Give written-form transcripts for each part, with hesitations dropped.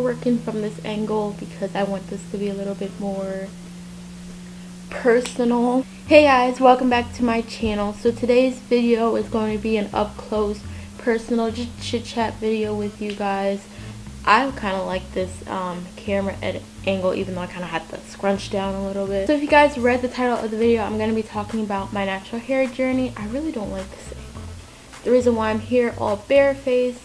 working from this angle because I want this to be a little bit more personal. Hey guys, welcome back to my channel. So today's video is going to be an up close personal chit chat video with you guys. I kind of like this camera angle, even though I kind of had to scrunch down a little bit. So if you guys read the title of the video, I'm going to be talking about my natural hair journey. I really don't like this angle. The reason why I'm here all barefaced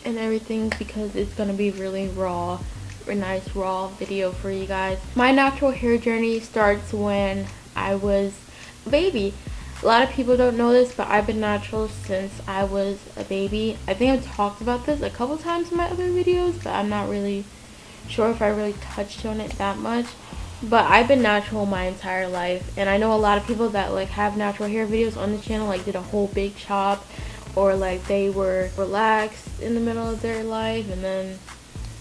and everything is because it's going to be really raw, a nice raw video for you guys. My natural hair journey starts when I was a baby. A lot of people don't know this, but I've been natural since I was a baby. I think I've talked about this a couple times in my other videos, but I'm not really sure if I really touched on it that much. But I've been natural my entire life, and I know a lot of people that like have natural hair videos on the channel, like did a whole big chop, or like they were relaxed in the middle of their life and then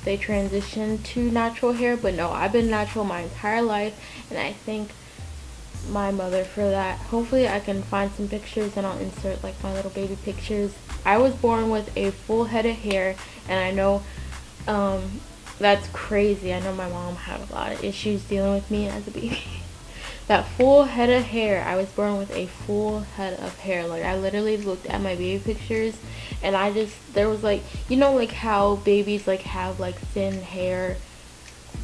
they transitioned to natural hair. But no, I've been natural my entire life, and I think my mother for that. Hopefully I can find some pictures and I'll insert like my little baby pictures. I was born with a full head of hair, and I know that's crazy. I know my mom had a lot of issues dealing with me as a baby. That full head of hair, I was born with a full head of hair. Like I literally looked at my baby pictures and there was like, you know, like how babies like have like thin hair,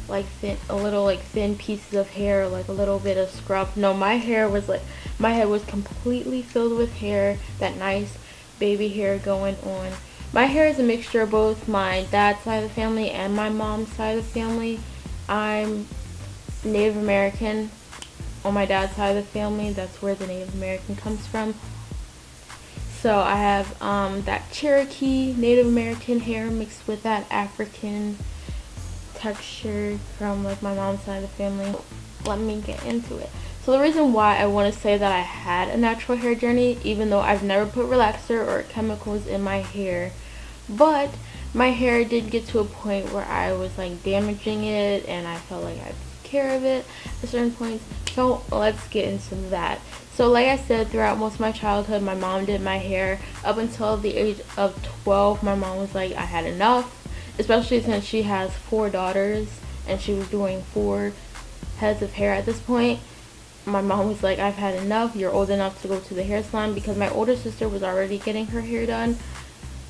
like thin pieces of hair, like a little bit of scrub. No, my head was completely filled with hair, that nice baby hair going on. My hair is a mixture of both my dad's side of the family and my mom's side of the family. I'm Native American on my dad's side of the family. That's where the Native American comes from. So I have that Cherokee Native American hair mixed with that African texture from like my mom's side of the family. Let me get into it. So the reason why I want to say that I had a natural hair journey, even though I've never put relaxer or chemicals in my hair, but my hair did get to a point where I was like damaging it and I felt like I took care of it at certain points. So let's get into that. So like I said, throughout most of my childhood, my mom did my hair. Up until the age of 12, my mom was like, I had enough. Especially since she has 4 daughters and she was doing 4 heads of hair at this point. My mom was like, I've had enough. You're old enough to go to the hair salon, because my older sister was already getting her hair done.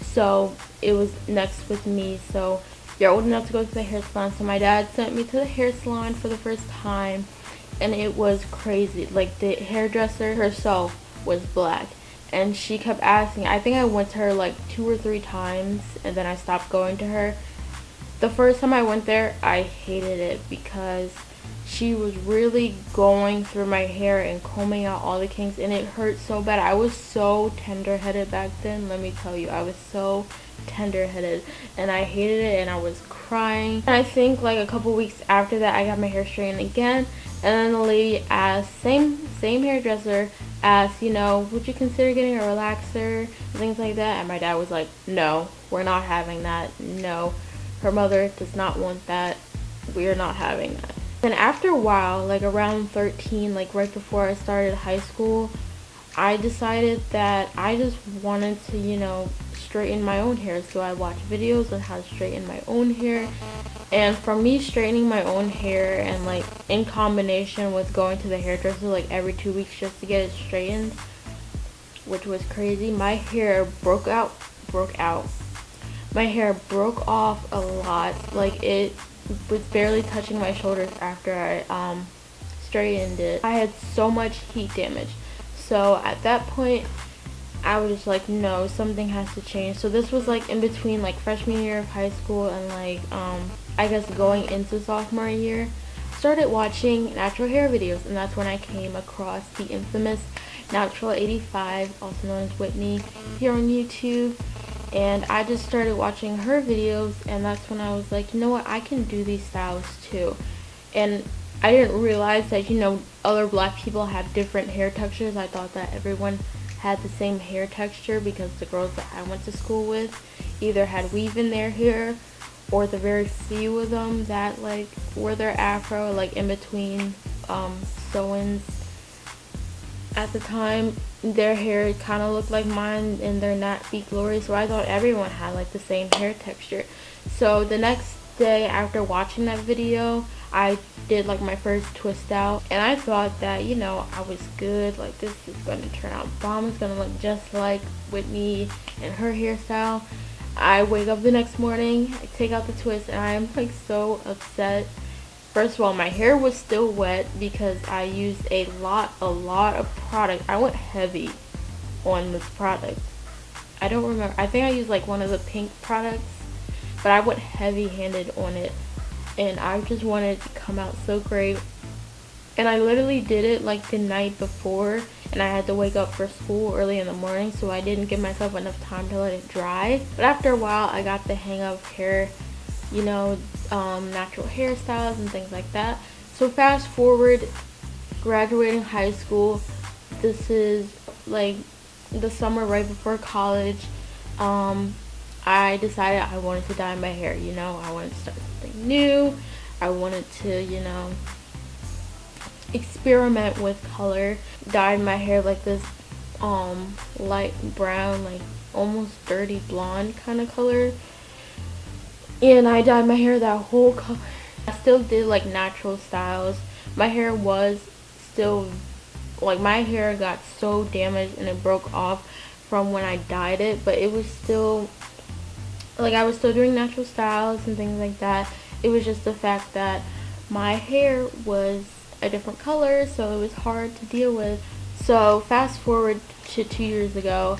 So it was next with me. So you're old enough to go to the hair salon. So my dad sent me to the hair salon for the first time, and it was crazy. Like the hairdresser herself was black. And she kept asking. I think I went to her like 2 or 3 times, and then I stopped going to her. The first time I went there, I hated it because she was really going through my hair and combing out all the kinks, and it hurt so bad. I was so tender-headed back then. Let me tell you, I was so tender-headed, and I hated it, and I was crying. And I think like a couple weeks after that, I got my hair straightened again, and then the lady asked, same hairdresser, asked, you know, would you consider getting a relaxer and things like that? And my dad was like, no, we're not having that. No, her mother does not want that. We are not having that. Then after a while, like around 13, like right before I started high school, I decided that I just wanted to, you know, straighten my own hair. So I watched videos on how to straighten my own hair. And from me straightening my own hair, and like in combination with going to the hairdresser like every 2 weeks just to get it straightened, which was crazy, my hair broke out. My hair broke off a lot. Like it was barely touching my shoulders after I straightened it. I had so much heat damage. So at that point, I was just like, no, something has to change. So this was like in between like freshman year of high school and like I guess going into sophomore year. Started watching natural hair videos, and that's when I came across the infamous Natural 85, also known as Whitney, here on YouTube. And I just started watching her videos, and that's when I was like, you know what, I can do these styles too. And I didn't realize that, you know, other black people have different hair textures. I thought that everyone had the same hair texture because the girls that I went to school with either had weave in their hair, or the very few of them that like wore their afro like in between sew-ins. At the time, their hair kind of looked like mine and they're not be glory, so I thought everyone had like the same hair texture. So the next day after watching that video, I did like my first twist out, and I thought that, you know, I was good, like this is going to turn out bomb, it's going to look just like Whitney and her hairstyle. I wake up the next morning, I take out the twist, and I am like so upset. First of all, my hair was still wet because I used a lot of product. I went heavy on this product. I don't remember, I think I used like one of the pink products, but I went heavy-handed on it, and I just wanted it to come out so great. And I literally did it like the night before, and I had to wake up for school early in the morning, so I didn't give myself enough time to let it dry. But after a while, I got the hang of hair, you know, natural hairstyles and things like that. So fast forward, graduating high school, this is like the summer right before college. I decided I wanted to dye my hair, you know, I wanted to start something new. I wanted to, you know, experiment with color. Dyed my hair like this light brown, like almost dirty blonde kind of color. And I dyed my hair that whole color. I still did like natural styles. My hair was still, like my hair got so damaged and it broke off from when I dyed it, but it was still, like I was still doing natural styles and things like that. It was just the fact that my hair was a different color, so it was hard to deal with. So fast forward to 2 years ago,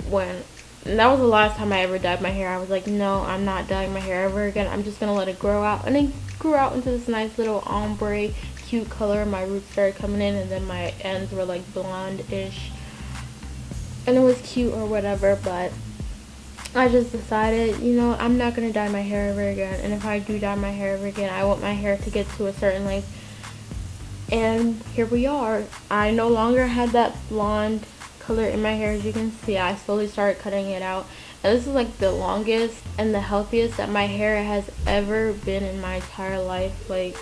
when that was the last time I ever dyed my hair. I was like, no, I'm not dyeing my hair ever again. I'm just gonna let it grow out. And it grew out into this nice little ombre cute color. My roots started coming in, and then my ends were like blonde-ish, and it was cute or whatever. But I just decided, you know, I'm not gonna dye my hair ever again. And if I do dye my hair ever again, I want my hair to get to a certain length. And here we are. I no longer had that blonde color in my hair. As you can see, I slowly started cutting it out, and this is like the longest and the healthiest that my hair has ever been in my entire life. Like,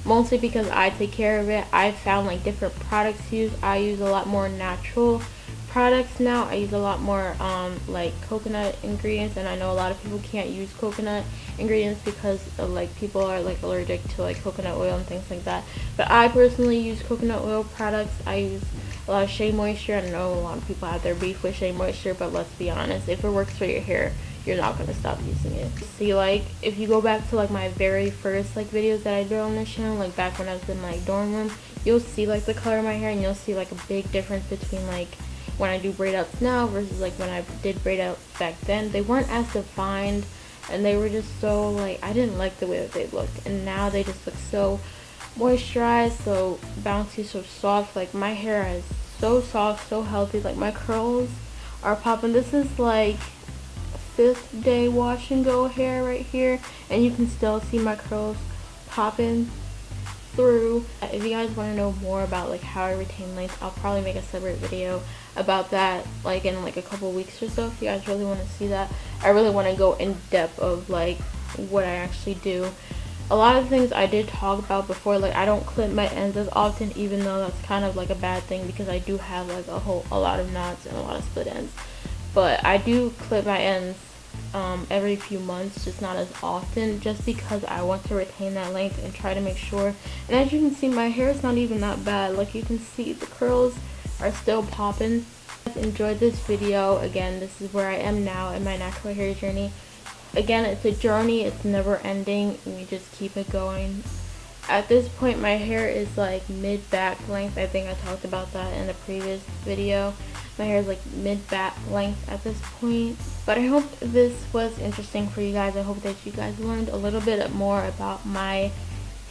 mostly because I take care of it. I found like different products to use. I use a lot more natural products now. I use a lot more like coconut ingredients, and I know a lot of people can't use coconut ingredients because like people are like allergic to like coconut oil and things like that. But I personally use coconut oil products. I use a lot of Shea Moisture. I know a lot of people have their beef with Shea Moisture, but let's be honest, if it works for your hair, you're not going to stop using it. See, like if you go back to like my very first like videos that I did on this channel, like back when I was in my dorm room, you'll see like the color of my hair, and you'll see like a big difference between like when I do braid outs now versus like when I did braid outs back then. They weren't as defined, and they were just so like, I didn't like the way that they looked, and now they just look so moisturized, so bouncy, so soft. Like my hair is so soft, so healthy. Like my curls are popping. This is like 5th day wash and go hair right here, and you can still see my curls popping through. If you guys want to know more about like how I retain length, I'll probably make a separate video about that like in like a couple weeks or so. If you guys really want to see that, I really want to go in depth of like what I actually do. A lot of things I did talk about before, like I don't clip my ends as often, even though that's kind of like a bad thing because I do have like a lot of knots and a lot of split ends. But I do clip my ends every few months, just not as often, just because I want to retain that length and try to make sure. And as you can see, my hair is not even that bad. Like you can see, the curls are still popping. If you guys enjoyed this video, again, this is where I am now in my natural hair journey. Again, it's a journey, it's never ending, and you just keep it going. At this point, my hair is like mid-back length. I think I talked about that in a previous video. My hair is like mid-back length at this point. But I hope this was interesting for you guys. I hope that you guys learned a little bit more about my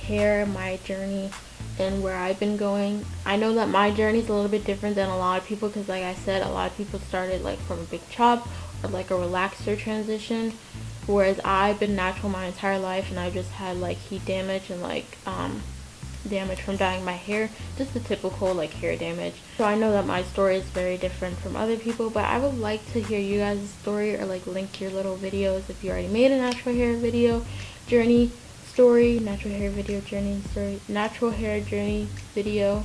hair, my journey, and where I've been going. I know that my journey is a little bit different than a lot of people because, like I said, a lot of people started like from a big chop or like a relaxer transition, whereas I've been natural my entire life, and I just had like heat damage and like damage from dyeing my hair, just the typical like hair damage. So I know that my story is very different from other people, but I would like to hear you guys' story, or like link your little videos if you already made a natural hair video journey story, natural hair video journey story, natural hair journey video.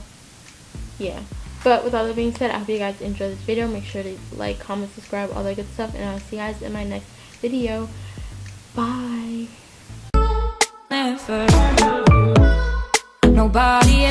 Yeah. But with all that being said, I hope you guys enjoyed this video. Make sure to like, comment, subscribe, all that good stuff, and I'll see you guys in my next video. Bye. comfort. Nobody